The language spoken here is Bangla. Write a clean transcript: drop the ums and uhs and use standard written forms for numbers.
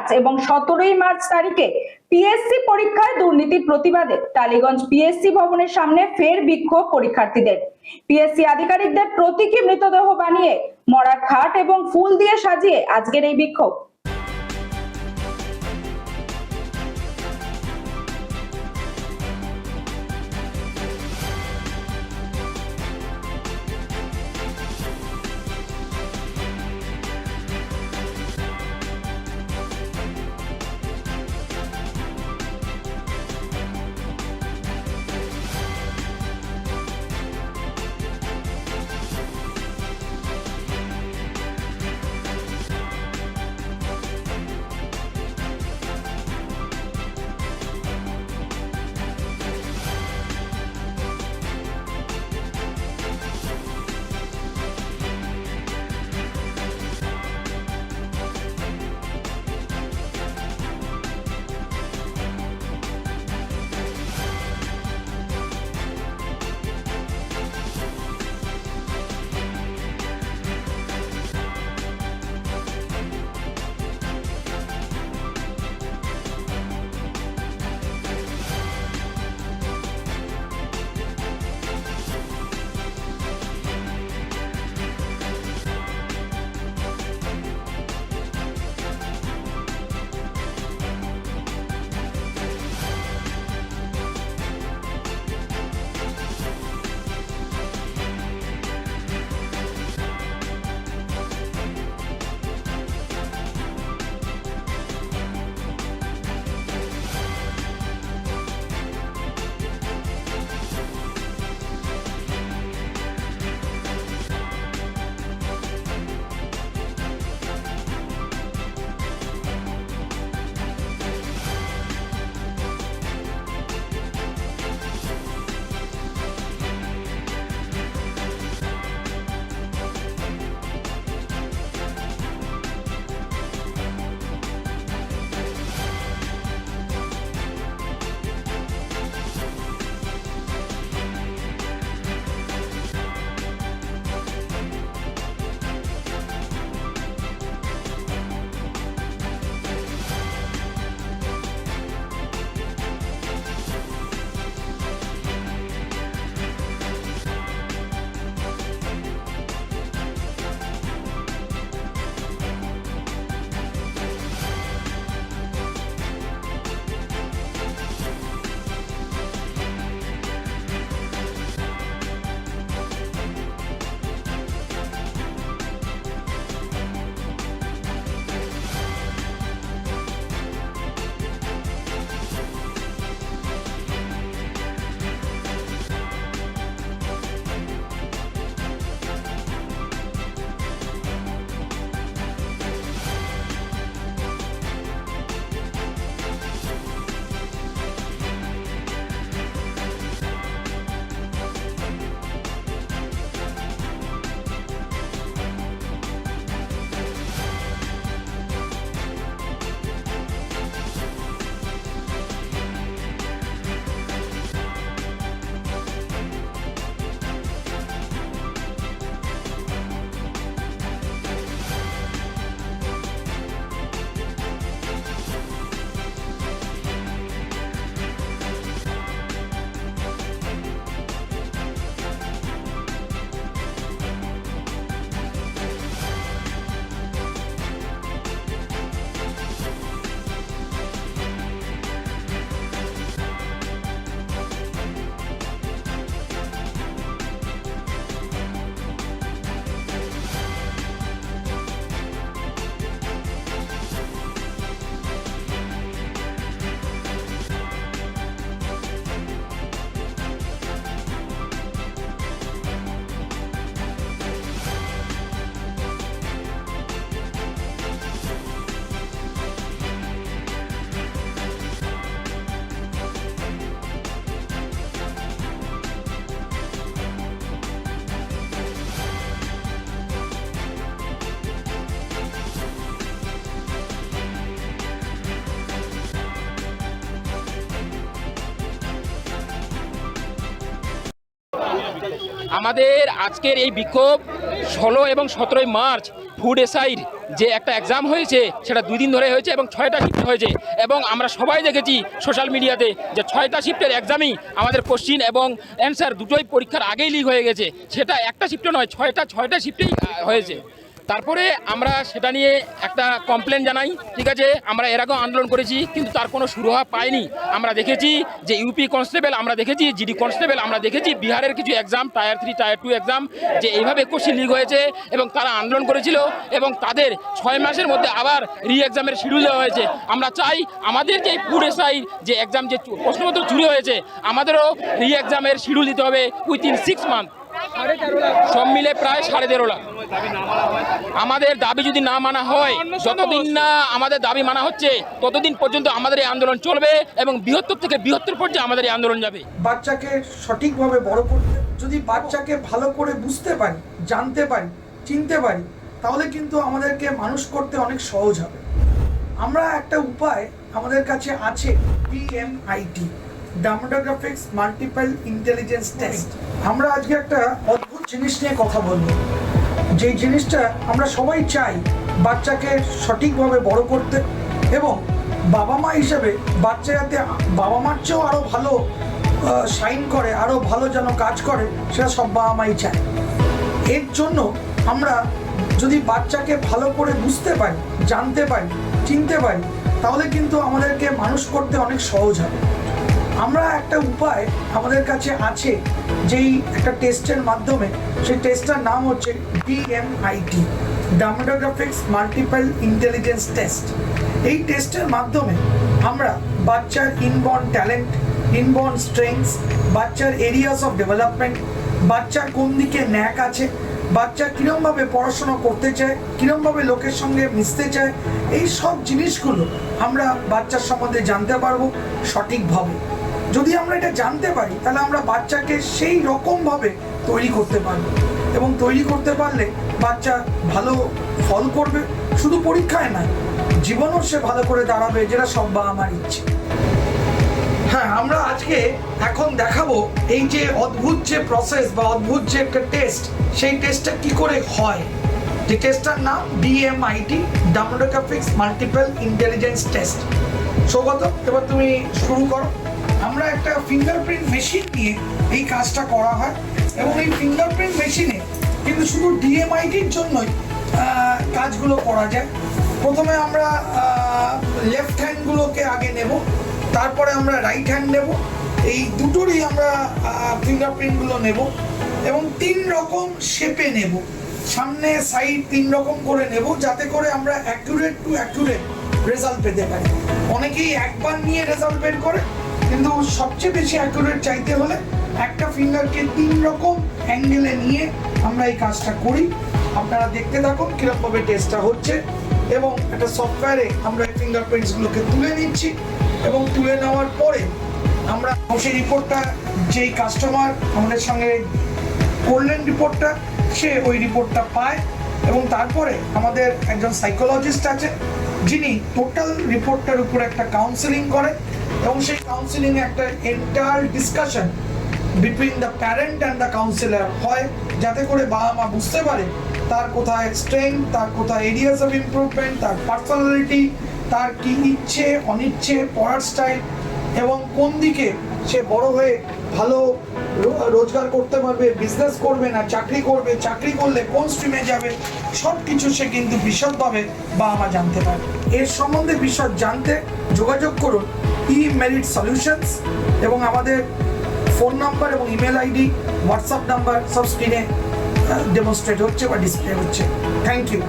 মার্চ এবং 17ই মার্চ তারিখে পিএসসি পরীক্ষায় দুর্নীতির প্রতিবাদে টালিগঞ্জ পিএসসি ভবনের সামনে ফের বিক্ষোভ পরীক্ষার্থীদের। পিএসসি আধিকারিকদের প্রতীকী মৃতদেহ বানিয়ে মরার খাট এবং ফুল দিয়ে সাজিয়ে আজকের এই বিক্ষোভ। আমাদের আজকের এই বিক্ষোভ 16 এবং 17 মার্চ ফুড এসআইর যে একটা এক্সাম হয়েছে সেটা 2 দিন ধরে হয়েছে এবং 6টা শিফট হয়েছে এবং আমরা সবাই দেখেছি সোশ্যাল মিডিয়াতে যে 6টা শিফটের এক্সামই আমাদের কোশ্চিন এবং অ্যান্সার দুটোই পরীক্ষার আগেই লিক হয়ে গেছে। সেটা একটা শিফটে নয়, 6টা শিফটেই হয়েছে। তারপরে আমরা সেটা নিয়ে একটা কমপ্লেন জানাই, ঠিক আছে, আমরা এর আগেও আন্দোলন করেছি কিন্তু তার কোনো সুরাহা পাইনি। আমরা দেখেছি যে ইউপি কনস্টেবল, আমরা দেখেছি জিডি কনস্টেবল, আমরা দেখেছি বিহারের কিছু এক্সাম, টায়ার 3 টায়ার 2 এক্সাম যে এইভাবে কোশ্চিন লিক হয়েছে এবং তারা আন্দোলন করেছিল এবং তাদের 6 মাসের মধ্যে আবার এক্সামের শিডিউল দেওয়া হয়েছে। আমরা চাই আমাদের যে ফুড এসআই যে এক্সাম যে প্রশ্নপত্র চুরি হয়েছে আমাদেরও এক্সামের শিডিউল দিতে হবে উইথিন 6 মান্থ। সব মিলে প্রায় 13.5 লাখ। আমাদের দাবি যদি না মানা হয়, যতদিন না আমাদের দাবি মানা হচ্ছে ততদিন পর্যন্ত আমাদের এই আন্দোলন চলবে এবং বৃহত্তর থেকে বৃহত্তর পর্যায়ে আমাদের এই আন্দোলন যাবে। বাচ্চাকে সঠিকভাবে বড় করতে, যদি বাচ্চাকে ভালো করে বুঝতে পারি, জানতে পারি, চিনতে পারি, তাহলে কিন্তু আমাদেরকে মানুষ করতে অনেক সহজ হবে। আমরা একটা উপায় আমাদের কাছে আছে, DMIT, demographics multiple intelligence test. আমরা আজকে একটা অদ্ভুত জিনিস নিয়ে কথা বলবো, যে জিনিসটা আমরা সবাই চাই বাচ্চাকে সঠিকভাবে বড় করতে এবং বাবা মা হিসেবে বাচ্চা যাতে বাবা মার চেয়েও আরও ভালো শাইন করে, আরও ভালো যেন কাজ করে, সেটা সব বাবা মাই চায়। এর জন্য আমরা যদি বাচ্চাকে ভালো করে বুঝতে পারি, জানতে পারি, চিনতে পারি, তাহলে কিন্তু আমাদেরকে মানুষ করতে অনেক সহজ হবে। আমরা একটা উপায় আমাদের কাছে আছে, যেই একটা টেস্টের মাধ্যমে, সেই টেস্টটার নাম হচ্ছে DMIT, demographics multiple intelligence test. এই টেস্টের মাধ্যমে আমরা বাচ্চার ইনবর্ন ট্যালেন্ট, ইনবর্ন স্ট্রেংথস, বাচ্চার এরিয়াস অফ ডেভেলপমেন্ট, বাচ্চার কোন দিকে ন্যাক আছে, বাচ্চা কীরমভাবে পড়াশোনা করতে চায়, কীরমভাবে লোকের সঙ্গে মিশতে চায়, এই সব জিনিসগুলো আমরা বাচ্চার সম্বন্ধে জানতে পারবো সঠিকভাবে। যদি আমরা এটা জানতে পারি তাহলে আমরা বাচ্চাকে সেই রকমভাবে তৈরি করতে পারবো এবং তৈরি করতে পারলে বাচ্চা ভালো ফল করবে, শুধু পরীক্ষায় নয়, জীবনও সে ভালো করে দাঁড়াবে, যেটা সব বাবা মার ইচ্ছে। হ্যাঁ, আমরা আজকে এখন দেখাবো এই যে অদ্ভুত যে প্রসেস বা অদ্ভুত যে একটা টেস্ট, সেই টেস্টটা কি করে হয়। যে টেস্টটার নাম DMIT, demographics multiple intelligence test. Saugata, এবার তুমি শুরু করো। আমরা একটা ফিঙ্গারপ্রিন্ট মেশিন নিয়ে এই কাজটা করা হয় এবং এই ফিঙ্গারপ্রিন্ট মেশিনে কিন্তু শুধু DMIT-র জন্যই কাজগুলো করা যায়। প্রথমে আমরা লেফট হ্যান্ডগুলোকে আগে নেব, তারপরে আমরা রাইট হ্যান্ড নেব, এই দুটোরই আমরা ফিঙ্গারপ্রিন্টগুলো নেব এবং 3 রকম শেপে নেব, সামনে সাইড 3 রকম করে নেব, যাতে করে আমরা অ্যাকুরেট টু অ্যাকুরেট রেজাল্ট পেতে পারি। অনেকেই একবার নিয়ে রেজাল্ট বের করে, কিন্তু সবচেয়ে বেশি অ্যাকুরেট চাইতে হলে একটা ফিঙ্গারকে 3 রকম অ্যাঙ্গেলে নিয়ে আমরা এই কাজটা করি। আপনারা দেখতে থাকুন কীরকমভাবে টেস্টটা হচ্ছে এবং একটা সফটওয়্যারে আমরা এই ফিঙ্গারপ্রিন্টসগুলোকে তুলে নিচ্ছি এবং তুলে নেওয়ার পরে আমরা সেই রিপোর্টটা, যেই কাস্টমার আমাদের সঙ্গে করলেন রিপোর্টটা, সে ওই রিপোর্টটা পায় এবং তারপরে আমাদের একজন সাইকোলজিস্ট আছে যিনি টোটাল রিপোর্টটার উপর একটা কাউন্সেলিং করে এবং সেই কাউন্সেলিংয়ে একটা entire discussion between the parent and the councillor হয়, যাতে করে বাবা মা বুঝতে পারে তার কোথায় স্ট্রেংথ, তার কোথায় এরিয়াস অফ ইমপ্রুভমেন্ট, তার পার্সোনালিটি, তার কী ইচ্ছে অনিচ্ছে, পড়ার স্টাইল এবং কোন দিকে সে বড় হয়ে ভালো রোজগার করতে পারবে, বিজনেস করবে না চাকরি করবে, চাকরি করলে কোন স্ট্রিমে যাবে, সব কিছু সে কিন্তু বিশদভাবে বাবা মা জানতে পারবে। এর সম্বন্ধে বিশদ জানতে যোগাযোগ করুন eMerit Solutions এবং আমাদের ফোন নাম্বার এবং ইমেল আইডি, হোয়াটসঅ্যাপ নাম্বার সব স্ক্রিনে ডেমনস্ট্রেট হচ্ছে বা ডিসপ্লে হচ্ছে। Thank you.